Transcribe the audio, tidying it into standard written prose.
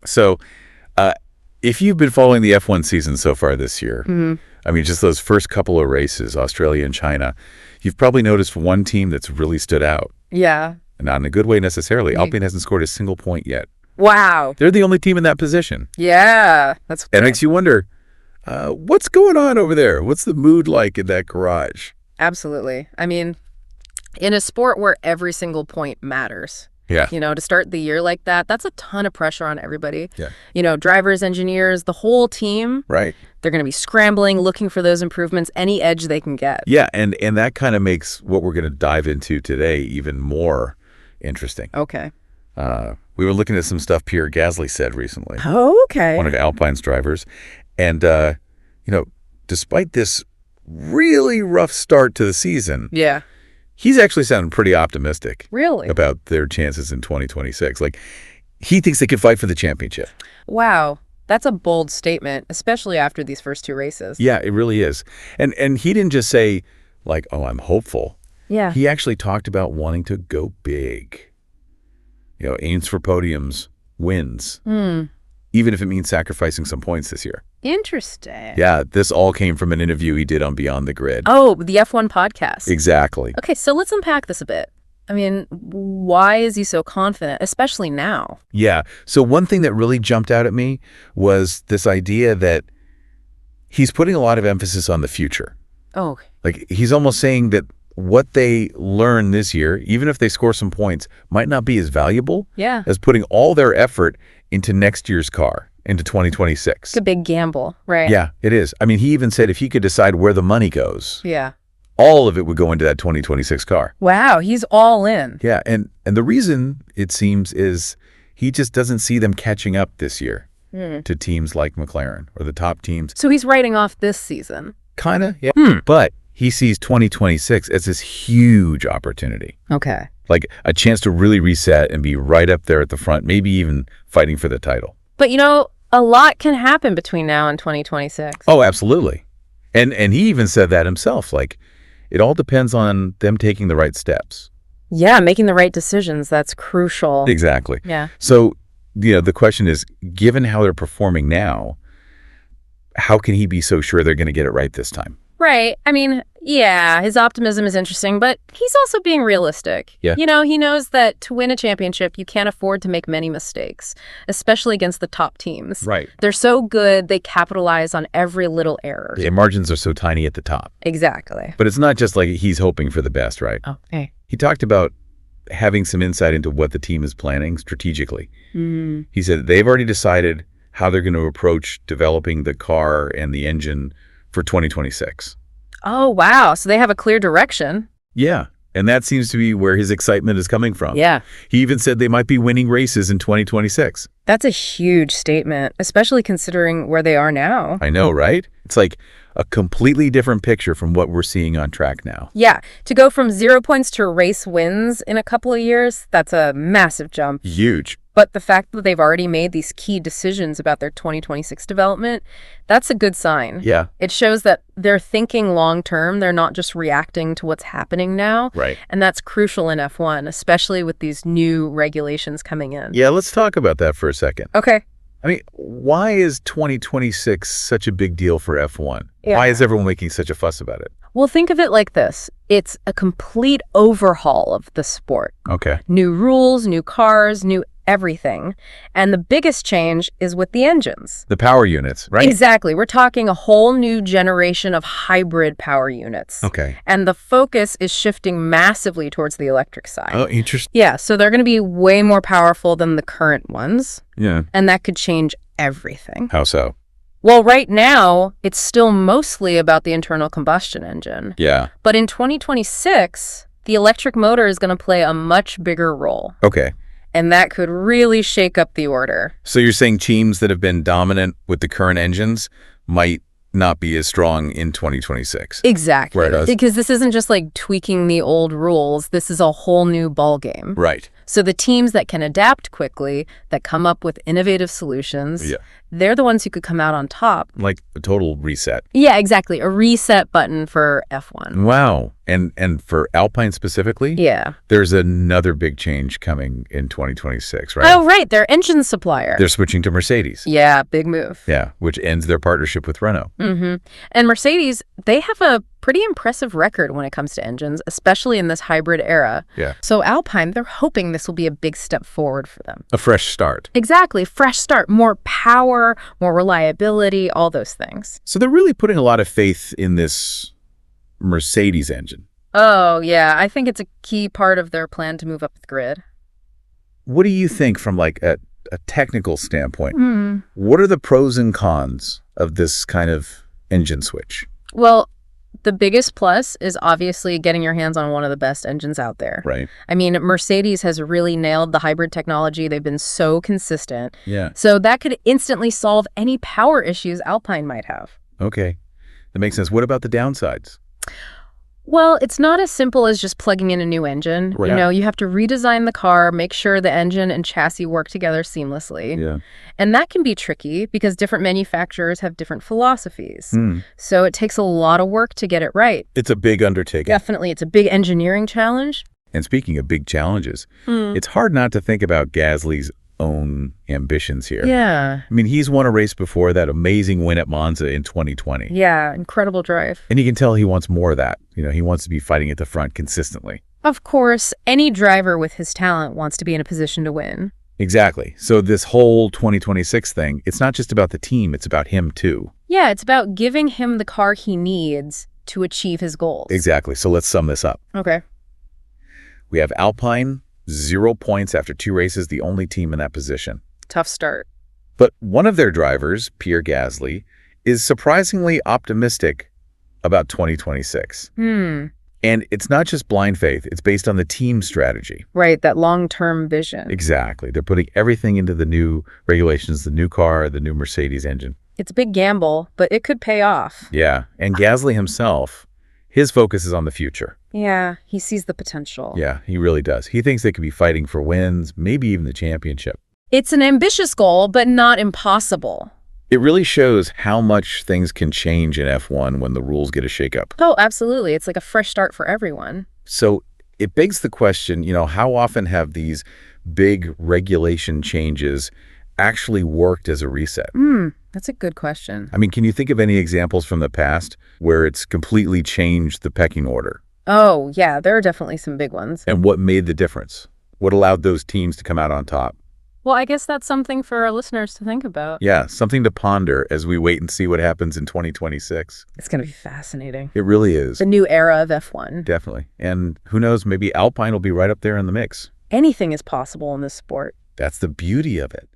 So if you've been following the F1 season so far this year, I mean, just those first couple of races, Australia and China, you've probably noticed one team that's really stood out. Yeah. Not in a good way necessarily. Alpine hasn't scored a single point yet. Wow. They're the only team in that position. Yeah. That's It makes you wonder, what's going on over there? What's the mood like in that garage? Absolutely. I mean, in a sport where every single point matters, to start the year like that, that's a ton of pressure on everybody. Yeah. Drivers, engineers, the whole team. Right. They're going to be scrambling, looking for those improvements, any edge they can get. Yeah, and that kind of makes what we're going to dive into today even more interesting. Okay. We were looking at some stuff Pierre Gasly said recently. Oh, okay. One of Alpine's drivers. And, despite this really rough start to the season, he's actually sounding pretty optimistic. Really? About their chances in 2026. Like, he thinks they could fight for the championship. Wow. That's a bold statement, especially after these first two races. Yeah, it really is. And he didn't just say, like, oh, I'm hopeful. Yeah. He actually talked about wanting to go big. Aims for podiums, wins. Even if it means sacrificing some points this year. Interesting. Yeah, this all came from an interview he did on Beyond the Grid. Oh, the F1 podcast. Exactly. Okay, so let's unpack this a bit. I mean, why is he so confident, especially now? Yeah, so one thing that really jumped out at me was this idea that he's putting a lot of emphasis on the future. Oh. Like, he's almost saying that what they learn this year, even if they score some points, might not be as valuable as putting all their effort into next year's car, into 2026. It's a big gamble, right? Yeah, it is. I mean, he even said if he could decide where the money goes, all of it would go into that 2026 car. Wow, he's all in. Yeah, and the reason, it seems, is he just doesn't see them catching up this year to teams like McLaren or the top teams. So he's writing off this season. Kind of, yeah. But he sees 2026 as this huge opportunity. Okay. Like a chance to really reset and be right up there at the front, maybe even fighting for the title. But, a lot can happen between now and 2026. Oh, absolutely. And he even said that himself. Like, it all depends on them taking the right steps. Yeah, making the right decisions. That's crucial. Exactly. Yeah. So, the question is, given how they're performing now, how can he be so sure they're going to get it right this time? Right. I mean, yeah, his optimism is interesting, but he's also being realistic. Yeah. He knows that to win a championship, you can't afford to make many mistakes, especially against the top teams. Right. They're so good, they capitalize on every little error. The margins are so tiny at the top. Exactly. But it's not just like he's hoping for the best, right? Oh, hey. He talked about having some insight into what the team is planning strategically. He said they've already decided how they're going to approach developing the car and the engine for 2026. Oh, wow. So they have a clear direction. Yeah. And that seems to be where his excitement is coming from. Yeah. He even said they might be winning races in 2026. That's a huge statement, especially considering where they are now. I know, right? It's like a completely different picture from what we're seeing on track now. Yeah. To go from 0 points to race wins in a couple of years, that's a massive jump. Huge. But the fact that they've already made these key decisions about their 2026 development, that's a good sign. Yeah. It shows that they're thinking long term. They're not just reacting to what's happening now. Right. And that's crucial in F1, especially with these new regulations coming in. Yeah, let's talk about that for a second. Okay. I mean, why is 2026 such a big deal for F1? Yeah. Why is everyone making such a fuss about it? Well, think of it like this. It's a complete overhaul of the sport. Okay. New rules, new cars, new everything. And the biggest change is with the engines. The power units, right? Exactly. We're talking a whole new generation of hybrid power units. Okay. And the focus is shifting massively towards the electric side. Oh, interesting. Yeah, so they're going to be way more powerful than the current ones. Yeah. And that could change everything. How so? Well, right now, it's still mostly about the internal combustion engine. Yeah. But in 2026, the electric motor is going to play a much bigger role. Okay. And that could really shake up the order. So you're saying teams that have been dominant with the current engines might not be as strong in 2026. Exactly. Right. Because this isn't just like tweaking the old rules. This is a whole new ballgame. Right. So the teams that can adapt quickly, that come up with innovative solutions, they're the ones who could come out on top. Like a total reset. Yeah, exactly. A reset button for F1. Wow. And for Alpine specifically, there's another big change coming in 2026, right? Oh, right. Their engine supplier. They're switching to Mercedes. Yeah, big move. Yeah, which ends their partnership with Renault. And Mercedes, they have a pretty impressive record when it comes to engines, especially in this hybrid era. Yeah. So Alpine, they're hoping this will be a big step forward for them. A fresh start. Exactly. Fresh start. More power, more reliability, all those things. So they're really putting a lot of faith in this Mercedes engine. Oh, yeah. I think it's a key part of their plan to move up the grid. What do you think from like a technical standpoint? What are the pros and cons of this kind of engine switch? Well, the biggest plus is obviously getting your hands on one of the best engines out there. Right. I mean, Mercedes has really nailed the hybrid technology. They've been so consistent. Yeah. So that could instantly solve any power issues Alpine might have. Okay. That makes sense. What about the downsides? Well, it's not as simple as just plugging in a new engine. Right. You know, you have to redesign the car, make sure the engine and chassis work together seamlessly. Yeah. And that can be tricky because different manufacturers have different philosophies. So it takes a lot of work to get it right. It's a big undertaking. Definitely. It's a big engineering challenge. And speaking of big challenges, it's hard not to think about Gasly's own ambitions here. Yeah. I mean, he's won a race before, that amazing win at Monza in 2020. Yeah, incredible drive. And you can tell he wants more of that. You know, he wants to be fighting at the front consistently. Of course, any driver with his talent wants to be in a position to win. Exactly. So this whole 2026 thing, it's not just about the team, it's about him too. Yeah, it's about giving him the car he needs to achieve his goals. Exactly. So let's sum this up. Okay. We have Alpine, 0 points after 2 races, the only team in that position. Tough start. But one of their drivers, Pierre Gasly, is surprisingly optimistic about 2026. And it's not just blind faith, it's based on the team strategy. Right, that long-term vision. Exactly. They're putting everything into the new regulations, the new car, the new Mercedes engine. It's a big gamble, but it could pay off. Yeah, and Gasly himself, his focus is on the future. Yeah, he sees the potential. Yeah, he really does. He thinks they could be fighting for wins, maybe even the championship. It's an ambitious goal, but not impossible. It really shows how much things can change in F1 when the rules get a shakeup. Oh, absolutely. It's like a fresh start for everyone. So it begs the question, you know, how often have these big regulation changes actually worked as a reset? That's a good question. I mean, can you think of any examples from the past where it's completely changed the pecking order? Oh, yeah, there are definitely some big ones. And what made the difference? What allowed those teams to come out on top? Well, I guess that's something for our listeners to think about. Yeah, something to ponder as we wait and see what happens in 2026. It's going to be fascinating. It really is. The new era of F1. Definitely. And who knows, maybe Alpine will be right up there in the mix. Anything is possible in this sport. That's the beauty of it.